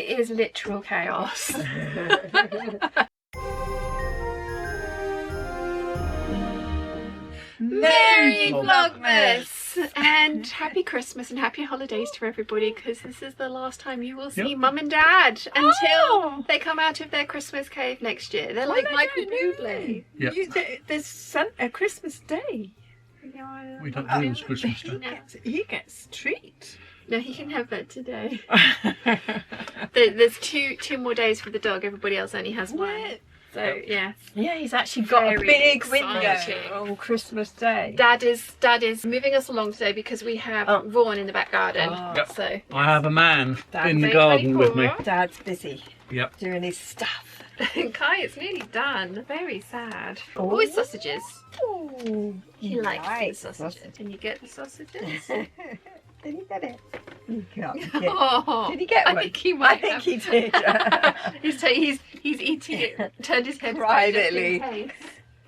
It is literal chaos. Merry Vlogmas! And happy Christmas and happy holidays to everybody, because this is the last time you will see Mum and Dad until they come out of their Christmas cave next year. They're like Michael Bublé. Yep. There's a Christmas Day. We don't do this Christmas Day. He gets a treat. No, he can have that today. There's two more days for the dog. Everybody else only has one. So yeah. Yeah, he's actually got a big exciting window on Christmas Day. Dad is moving us along today because we have Vaughan in the back garden. Yep. So I have a man Dad's in the garden with me. Dad's busy. Yep. Doing his stuff. Kai, it's nearly done. Very sad. Oh, it's sausages. Ooh, He likes the sausages. Can you get the sausages? Did he get it? He can't get it. Oh, Did he get one? I think he might. I think he did. He's eating it. Turned his head Privately. just in case.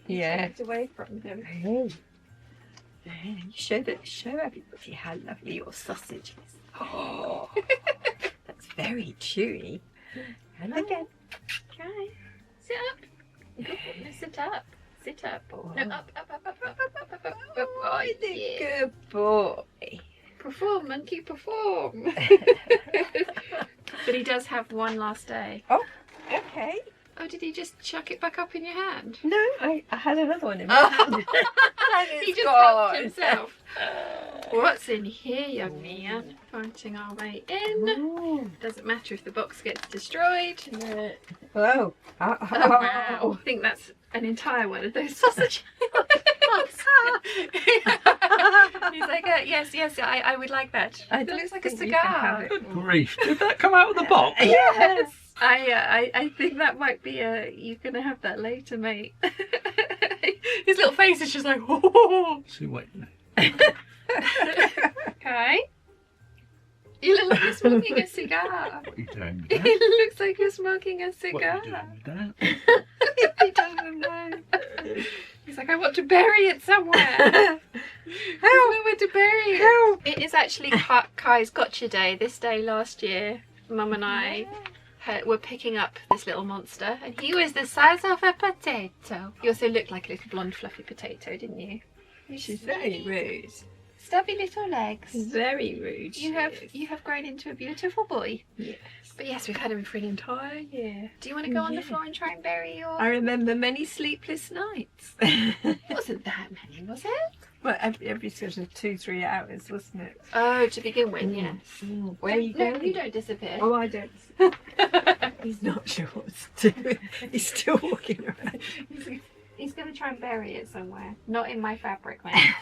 Yeah. Kept away from him. Oh. Show everybody how lovely your sausage is. Oh, that's very chewy. And again. Okay. Sit up. Good. No, sit up. Sit up. No, up. Oh, yeah. Good boy. Perform, monkey, perform. But he does have one last day. Oh, okay. Oh, did he just chuck it back up in your hand? No, I had another one in my hand. And He it's just gone. helped himself. What's in here, young man? Fighting our way in. Ooh. Doesn't matter if the box gets destroyed. Whoa. Oh, wow. I think that's an entire one of those sausages. He's like, yes, I would like that. It looks like a cigar. Good grief. Did that come out of the box? Yes. I think that might be you're gonna have that later, mate. His little face is just like, oh. See, wait. Okay. You look like you're smoking a cigar. What are you doing with It that? looks like you're smoking a What cigar. are you doing with that? He doesn't know. He's like, I want to bury it somewhere. There's nowhere to bury it. It is actually Kai's gotcha day. This day last year, Mum and I were picking up this little monster, and he was the size of a potato. You also looked like a little blonde fluffy potato, didn't you? She's very rude. Stubby little legs. Very rude. You have grown into a beautiful boy. Yes. But yes, we've had him for an entire year. Do you want to go on the floor and try and bury your... I remember many sleepless nights. It wasn't that many, was it? Well, every sort of 2-3 hours, wasn't it? Oh, to begin with, yes. Where are you No, going? you don't disappear. Oh, I don't. He's not sure what to do. He's still walking around. He's going to try and bury it somewhere. Not in my fabric, man.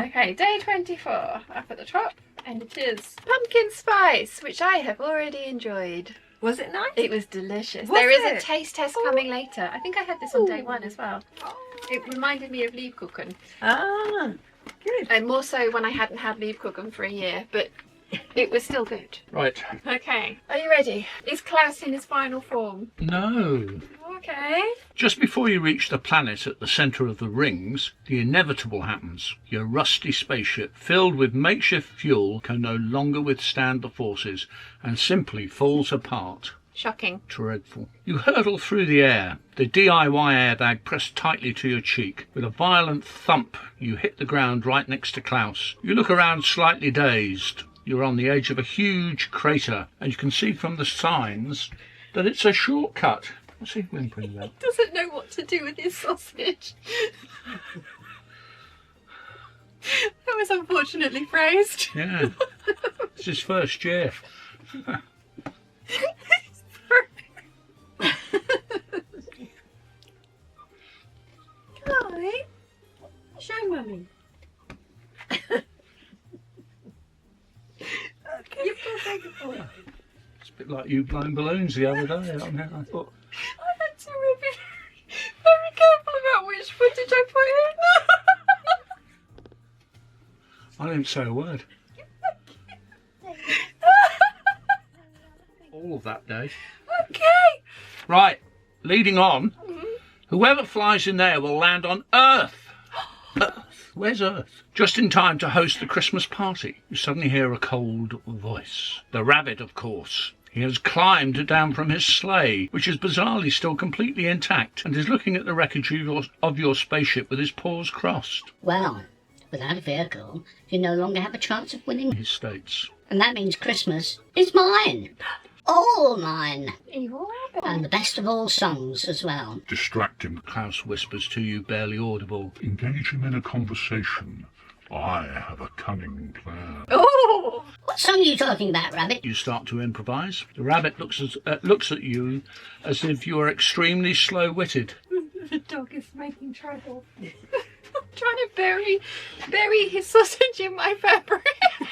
Okay, day 24. Up at the top. And it is pumpkin spice, which I have already enjoyed. Was it nice? It was delicious. Was There is it? a taste test coming later. I think I had this on day 1 as well. It reminded me of Leibkuchen. Ah, good. And more so when I hadn't had Leibkuchen for a year, but it was still good. Right. Okay, are you ready? Is Klaus in his final form? No. Okay. Just before you reach the planet at the centre of the rings, the inevitable happens. Your rusty spaceship, filled with makeshift fuel, can no longer withstand the forces and simply falls apart. Shocking. Dreadful. You hurtle through the air, the DIY airbag pressed tightly to your cheek. With a violent thump, you hit the ground right next to Klaus. You look around slightly dazed. You're on the edge of a huge crater, and you can see from the signs that it's a shortcut. What's he whimpering about? He doesn't know what to do with his sausage. That was unfortunately phrased. Yeah. It's his first year. Hi. Show Mummy. Okay. You've got to take it for it. It's a bit like you blowing balloons the other day. I thought, I had to be very careful about which footage I put in. I didn't say a word. All of that day. Okay. Right, leading on. Whoever flies in there will land on Earth. Earth? Where's Earth? Just in time to host the Christmas party. You suddenly hear a cold voice. The rabbit, of course. He has climbed down from his sleigh, which is bizarrely still completely intact, and is looking at the wreckage of your spaceship with his paws crossed. Well, without a vehicle, you no longer have a chance of winning. He states. And that means Christmas is mine. All mine. Evil rabbit. And the best of all songs as well. Distract him, Klaus whispers to you, barely audible. Engage him in a conversation. I have a cunning plan. Oh! What song are you talking about, Rabbit? You start to improvise. The rabbit looks at you as if you are extremely slow-witted. The dog is making trouble. Trying to bury his sausage in my fabric.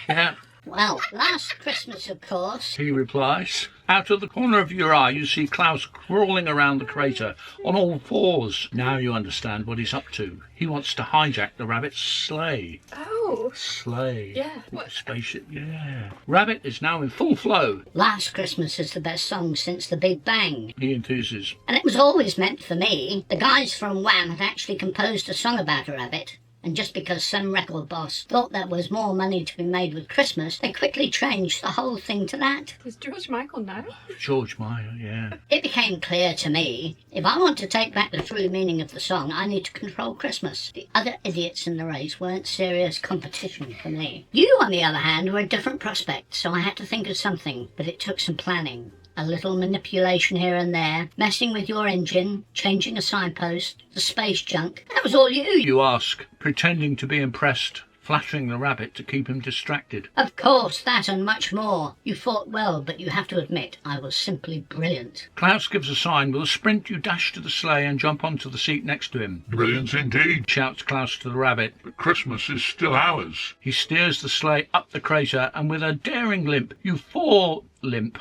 Yeah, Well, last Christmas, of course. he replies. Out of the corner of your eye, you see Klaus crawling around the crater on all fours. Now you understand what he's up to. He wants to hijack the rabbit's sleigh. Oh. Sleigh. Yeah. What? Spaceship, yeah. Rabbit is now in full flow. Last Christmas is the best song since the Big Bang. He enthuses. And it was always meant for me. The guys from Wham had actually composed a song about a rabbit. And just because some record boss thought there was more money to be made with Christmas, they quickly changed the whole thing to that. Does George Michael know? George Meyer, yeah. It became clear to me, if I want to take back the true meaning of the song, I need to control Christmas. The other idiots in the race weren't serious competition for me. You, on the other hand, were a different prospect, so I had to think of something, but it took some planning. A little manipulation here and there, messing with your engine, changing a signpost, the space junk. That was all you. You ask, pretending to be impressed, flattering the rabbit to keep him distracted. Of course, that and much more. You fought well, but you have to admit, I was simply brilliant. Klaus gives a sign. With a sprint, you dash to the sleigh and jump onto the seat next to him. Brilliant indeed. Shouts Klaus to the rabbit. But Christmas is still ours. He steers the sleigh up the crater, and with a daring limp, you fall... Limp.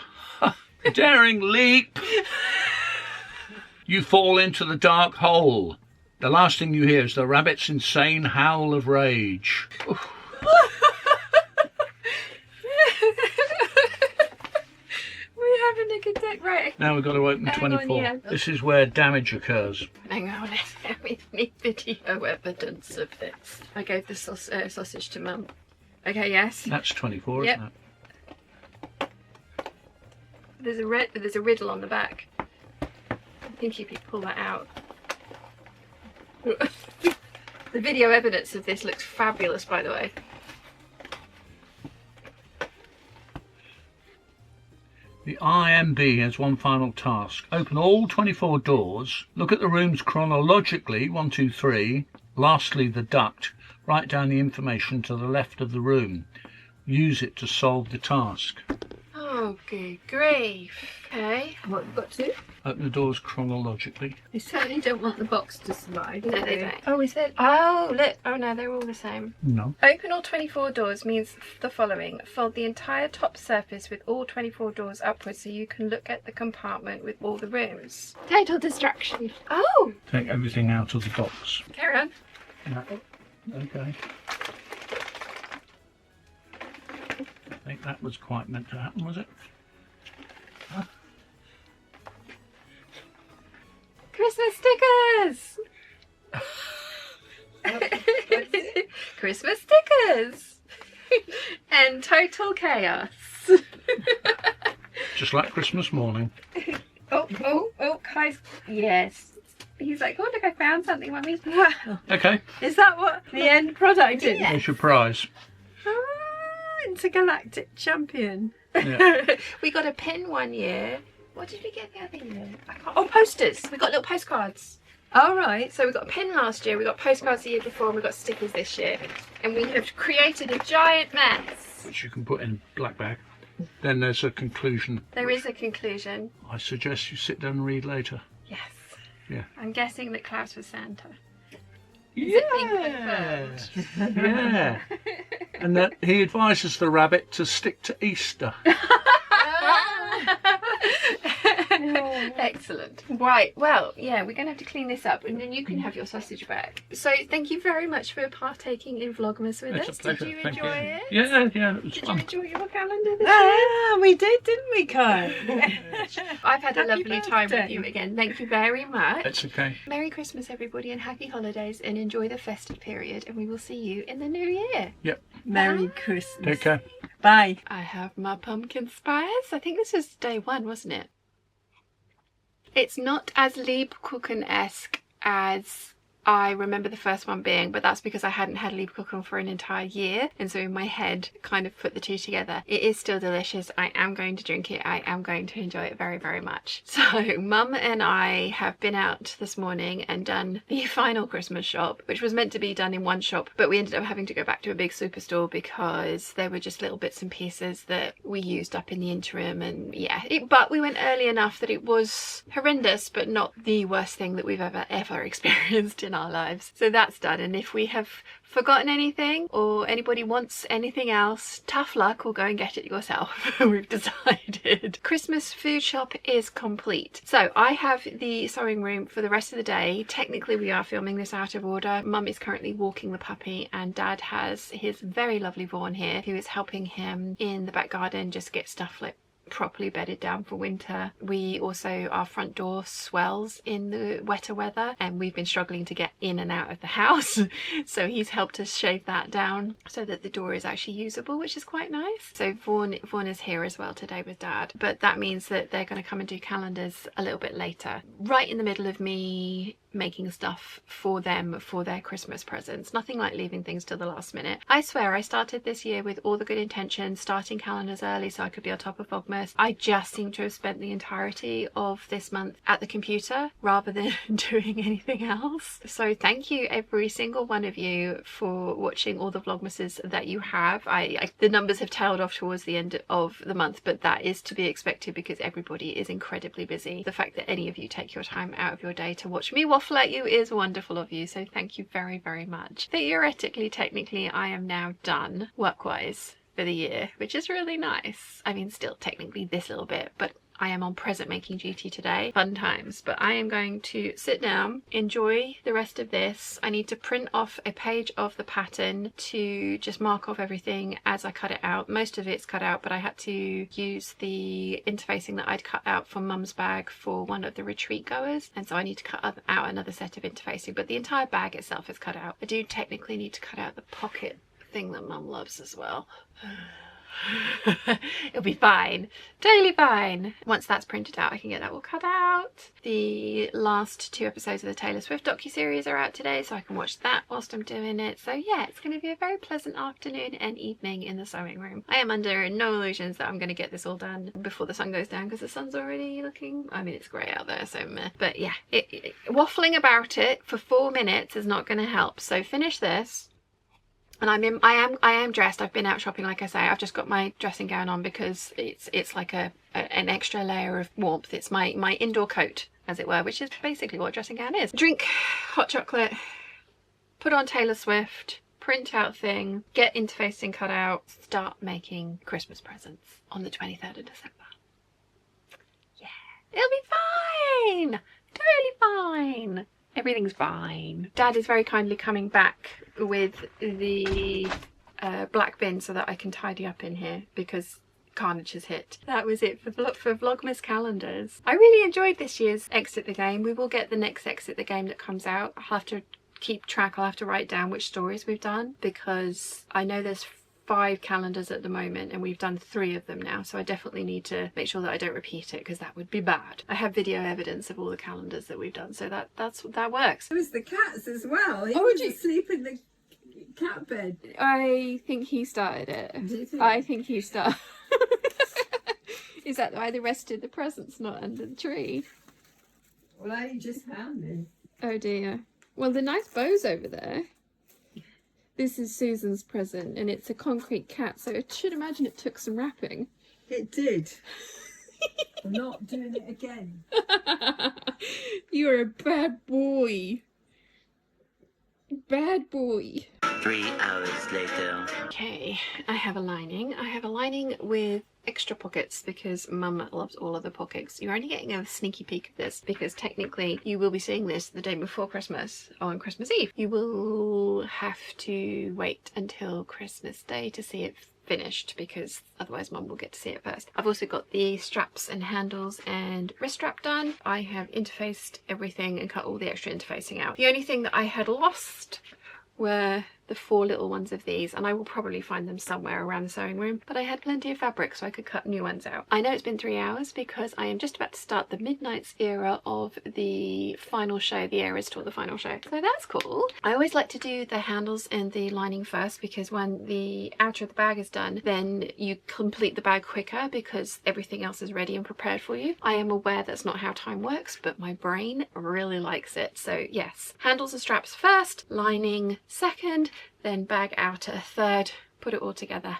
Daring leap! You fall into the dark hole. The last thing you hear is the rabbit's insane howl of rage. We're having a good day. Right. Now we've got to open Hang 24. on, yeah. This is where damage occurs. Hang on, we need video evidence of this. I gave the sausage to Mum. Okay, yes. That's 24, Yep. isn't it? There's a riddle on the back. I think you could pull that out. The video evidence of this looks fabulous, by the way. The IMB has one final task. Open all 24 doors. Look at the rooms chronologically, 1, 2, 3. Lastly, the duct. Write down the information to the left of the room. Use it to solve the task. Oh, good grief. Okay. What we've got to do? Open the doors chronologically. They certainly don't want the box to slide. No, they don't. Oh, is it? Oh, look. Oh, no, they're all the same. No. Open all 24 doors means the following. Fold the entire top surface with all 24 doors upwards so you can look at the compartment with all the rooms. Total distraction. Oh! Take everything out of the box. Carry on. No. Okay. I think that was quite meant to happen, was it? Christmas stickers! Christmas stickers! And total chaos. Just like Christmas morning. Oh, Kai's... Yes. He's like, oh, look, I found something, Mummy. Okay, Is that what the end product is? there's your prize. Ah, intergalactic champion. Yeah. We got a pen one year. What did we get the other year? Oh, posters. We got little postcards. All right. So we got a pen last year, we got postcards the year before, and we got stickers this year. And we have created a giant mess. Which you can put in a black bag. Then there's a conclusion. There is a conclusion. I suggest you sit down and read later. Yes. Yeah. I'm guessing that Klaus was Santa. Yeah. Yeah. And that he advises the rabbit to stick to Easter. Excellent. Right, well, yeah, we're going to have to clean this up and then you can have your sausage back. So thank you very much for partaking in Vlogmas with It's a us. pleasure. Did you Thank enjoy it? Yeah, it was Did you fun. enjoy your calendar this year? Ah, we did, didn't we, Kai? I've had a Happy lovely time with birthday. you again. Thank you very much. It's okay. Merry Christmas, everybody, and happy holidays, and enjoy the festive period. And we will see you in the new year. Yep. Merry Christmas. Take care. Bye. I have my pumpkin spice. I think this is day 1, wasn't it? It's not as Lebkuchen-esque as I remember the first one being, but that's because I hadn't had Lebkuchen for an entire year, and so in my head kind of put the two together. It is still delicious. I am going to drink it. I am going to enjoy it very, very much. So Mum and I have been out this morning and done the final Christmas shop, which was meant to be done in one shop, but we ended up having to go back to a big superstore because there were just little bits and pieces that we used up in the interim. And yeah, but we went early enough that it was horrendous, but not the worst thing that we've ever experienced in our lives. So that's done, and if we have forgotten anything or anybody wants anything else, tough luck, or go and get it yourself. We've decided. Christmas food shop is complete. So I have the sewing room for the rest of the day. Technically we are filming this out of order. Mum is currently walking the puppy and Dad has his very lovely Vaughan here who is helping him in the back garden just get stuff like properly bedded down for winter. We also, our front door swells in the wetter weather and we've been struggling to get in and out of the house, so he's helped us shave that down so that the door is actually usable, which is quite nice. So Vaughan is here as well today with Dad, but that means that they're going to come and do calendars a little bit later, right in the middle of me making stuff for them for their Christmas presents. Nothing like leaving things till the last minute. I swear I started this year with all the good intentions, starting calendars early so I could be on top of Vlogmas. I just seem to have spent the entirety of this month at the computer rather than doing anything else. So thank you every single one of you for watching all the Vlogmases that you have. The numbers have tailed off towards the end of the month, but that is to be expected because everybody is incredibly busy. The fact that any of you take your time out of your day to watch me waffle at you is wonderful of you, so thank you very, very much. Theoretically, technically, I am now done work-wise for the year, which is really nice. I mean, still technically this little bit, but I am on present making duty today. Fun times. But I am going to sit down, enjoy the rest of this. I need to print off a page of the pattern to just mark off everything as I cut it out. Most of it's cut out, but I had to use the interfacing that I'd cut out for Mum's bag for one of the retreat goers, and so I need to cut out another set of interfacing, but the entire bag itself is cut out. I do technically need to cut out the pocket thing that Mum loves as well. It'll be fine, totally fine. Once that's printed out I can get that all cut out. The last 2 episodes of the Taylor Swift docuseries are out today, so I can watch that whilst I'm doing it. So yeah, it's going to be a very pleasant afternoon and evening in the sewing room. I am under no illusions that I'm going to get this all done before the sun goes down, because the sun's already looking, I mean, it's grey out there, so meh. But yeah, waffling about it for 4 minutes is not going to help. So finish this. And I am dressed. I've been out shopping, like I say. I've just got my dressing gown on because it's like an extra layer of warmth. It's my indoor coat, as it were, which is basically what a dressing gown is. Drink hot chocolate, put on Taylor Swift, print out thing, get interfacing cut out, start making Christmas presents on the 23rd of December. Yeah, it'll be fine. Totally fine. Everything's fine. Dad is very kindly coming back with the black bin so that I can tidy up in here because carnage has hit. That was it for Vlogmas calendars. I really enjoyed this year's Exit the Game. We will get the next Exit the Game that comes out. I'll have to keep track. I'll have to write down which stories we've done because I know there's 5 calendars at the moment and we've done 3 of them now, so I definitely need to make sure that I don't repeat it because that would be bad. I have video evidence of all the calendars that we've done, so that works. It was the cats as well. He Oh, was did you? asleep in the cat bed. I think he started it. Do you think? I think he started. Is that why the rest of the presents not under the tree? Well, I just found it. Oh dear. Well, the nice bow's over there. This is Susan's present and it's a concrete cat, so I should imagine it took some wrapping. It did. I'm not doing it again. You're a bad boy. Bad boy. 3 hours later. Okay, I have a lining. I have a lining with extra pockets because Mum loves all of the pockets. You're only getting a sneaky peek of this because technically you will be seeing this the day before Christmas on Christmas Eve. You will have to wait until Christmas Day to see it finished because otherwise Mum will get to see it first. I've also got the straps and handles and wrist strap done. I have interfaced everything and cut all the extra interfacing out. The only thing that I had lost were the 4 little ones of these, and I will probably find them somewhere around the sewing room, but I had plenty of fabric so I could cut new ones out. I know it's been 3 hours because I am just about to start the Midnight's era of the final show, the Eras Tour, the final show. So that's cool. I always like to do the handles and the lining first, because when the outer of the bag is done, then you complete the bag quicker because everything else is ready and prepared for you. I am aware that's not how time works, but my brain really likes it. So yes, handles and straps first, lining second, then bag outer third, put it all together.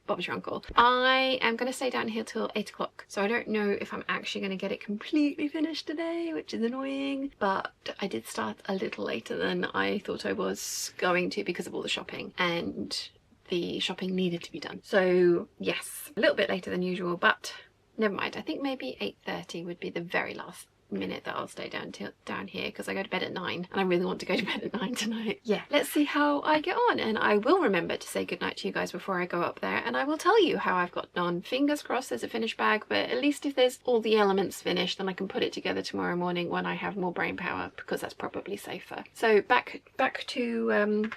Bob's your uncle. I am going to stay down here till 8 o'clock, so I don't know if I'm actually going to get it completely finished today, which is annoying, but I did start a little later than I thought I was going to because of all the shopping, and the shopping needed to be done. So yes, a little bit later than usual, but never mind. I think maybe 8:30 would be the very last minute that I'll stay down here, because I go to bed at 9 and I really want to go to bed at 9 tonight. Yeah, let's see how I get on, and I will remember to say goodnight to you guys before I go up there, and I will tell you how I've gotten on. Fingers crossed there's a finished bag, but at least if there's all the elements finished, then I can put it together tomorrow morning when I have more brain power, because that's probably safer. So back to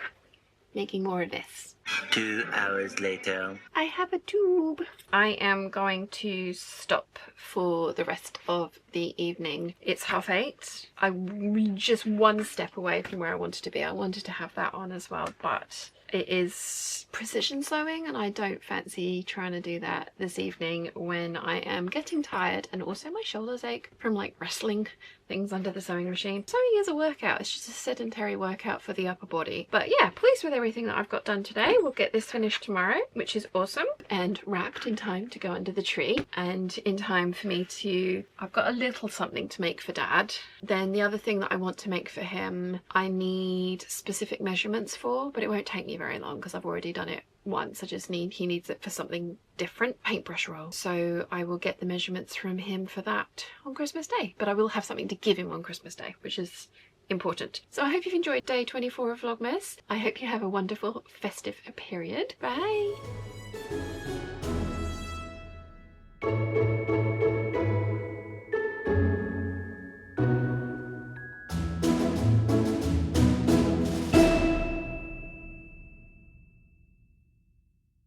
making more of this. 2 hours later. I have a tube. I am going to stop for the rest of the evening. It's 8:30. I'm just one step away from where I wanted to be. I wanted to have that on as well, but it is precision sewing and I don't fancy trying to do that this evening when I am getting tired, and also my shoulders ache from like wrestling things under the sewing machine. Sewing is a workout. It's just a sedentary workout for the upper body. But yeah, pleased with everything that I've got done today. We'll get this finished tomorrow, which is awesome, and wrapped in time to go under the tree, and in time for me to... I've got a little something to make for Dad. Then the other thing that I want to make for him, I need specific measurements for, but it won't take me very long because I've already done it once. He needs it for something different. Paintbrush roll. So I will get the measurements from him for that on Christmas Day, but I will have something to give him on Christmas Day, which is important. So I hope you've enjoyed day 24 of Vlogmas. I hope you have a wonderful festive period. Bye.